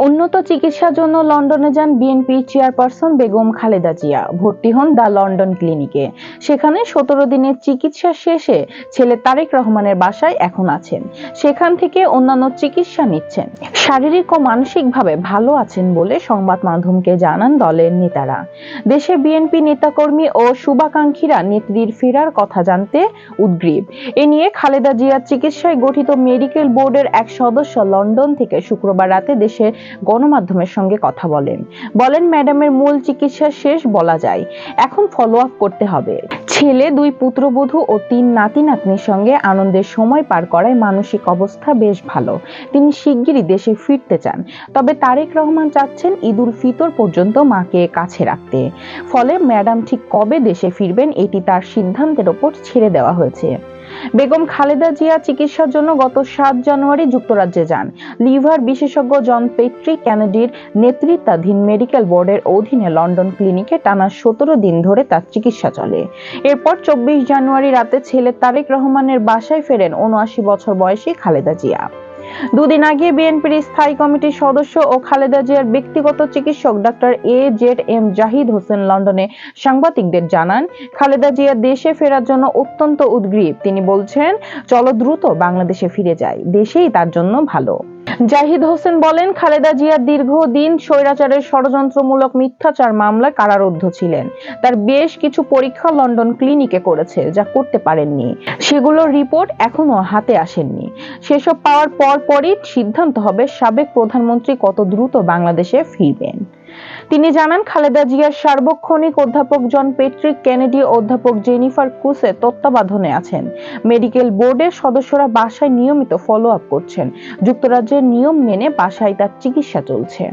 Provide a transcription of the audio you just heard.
উন্নত চিকিৎসার জন্য লন্ডনে যান বিএনপি চেয়ারপারসন বেগম খালেদা জিয়া। ভর্তি হন দ্য লন্ডন ক্লিনিকে। সেখানে 17 দিনের চিকিৎসা শেষে ছেলে তারেক রহমানের বাসায় এখন আছেন। সেখান থেকে অন্যান্য চিকিৎসা নিচ্ছেন। শারীরিক ও মানসিকভাবে ভালো আছেন বলে সংবাদ মাধ্যমকে জানান দলের নেতারা। দেশে বিএনপি নেতাকর্মী ও শুভাকাঙ্ক্ষীরা নেত্রীর ফেরার কথা জানতে উদ্গ্রীব। এ নিয়ে খালেদা জিয়ার চিকিৎসায় গঠিত মেডিকেল বোর্ডের এক সদস্য লন্ডন থেকে শুক্রবার রাতে দেশে গণমাধ্যমের সঙ্গে কথা বলেন ম্যাডামের মূল চিকিৎসা শেষ বলা যায়, এখন ফলো আপ করতে হবে। ছেলে, 2 পুত্রবধূ ও 3 নাতি নাতনির সঙ্গে আনন্দের সময় পার করায় মানসিক অবস্থা বেশ ভালো। তিনি শিগগিরই দেশে ফিরতে চান। তবে তারেক রহমান চাচ্ছেন ঈদুল ফিতর পর্যন্ত মাকে কাছে রাখতে। ফলে ম্যাডাম ঠিক কবে দেশে ফিরবেন এটি তার সিদ্ধান্তের ওপর ছেড়ে দেওয়া হয়েছে। বেগম খালেদা জিয়া চিকিৎসার জন্য গত 7 জানুয়ারি যুক্তরাজ্যে যান। লিভার বিশেষজ্ঞ জন পেট্রিক কেনেডির নেতৃত্বাধীন মেডিকেল বোর্ডের অধীনে লন্ডন ক্লিনিকে টানা 17 দিন ধরে তার চিকিৎসা চলে। এরপর 24 জানুয়ারি রাতে ছেলে তারেক রহমানের বাসায় ফেরেন 79 বছর বয়সী খালেদা জিয়া। দুদিন আগে বিএনপির স্থায়ী কমিটির সদস্য ও খালেদা জিয়ার ব্যক্তিগত চিকিৎসক ডাক্তার AZM জাহিদ হোসেন লন্ডনে সাংবাদিকদের জানান, খালেদা জিয়া দেশে ফেরার জন্য অত্যন্ত উদ্গ্রীব। তিনি বলছেন, চলো দ্রুত বাংলাদেশে ফিরে যাই, দেশেই তার জন্য ভালো। জাহিদ হোসেন বলেন, খালেদা জিয়া দীর্ঘদিন স্বৈরাচারের ষড়যন্ত্রমূলক মিথ্যাচার মামলায় কারারুদ্ধ ছিলেন। তার বেশ কিছু পরীক্ষা লন্ডন ক্লিনিকে করেছে, যা করতে পারেননি। সেগুলোর রিপোর্ট এখনো হাতে আসেননি। সেসব পাওয়ার পরই সিদ্ধান্ত হবে সাবেক প্রধানমন্ত্রী কত দ্রুত বাংলাদেশে ফিরবেন। তিনি জানান, খালেদা জিয়ার সার্বক্ষণিক অধ্যাপক জন পেট্রিক কেনেডি ও অধ্যাপক জেনিফার ক্রুসে তত্ত্বাবধানে আছেন। মেডিকেল বোর্ডের সদস্যরা বাসায় নিয়মিত ফলো আপ করছেন। যুক্তরাজ্যের নিয়ম মেনে বাসায় তার চিকিৎসা চলছে।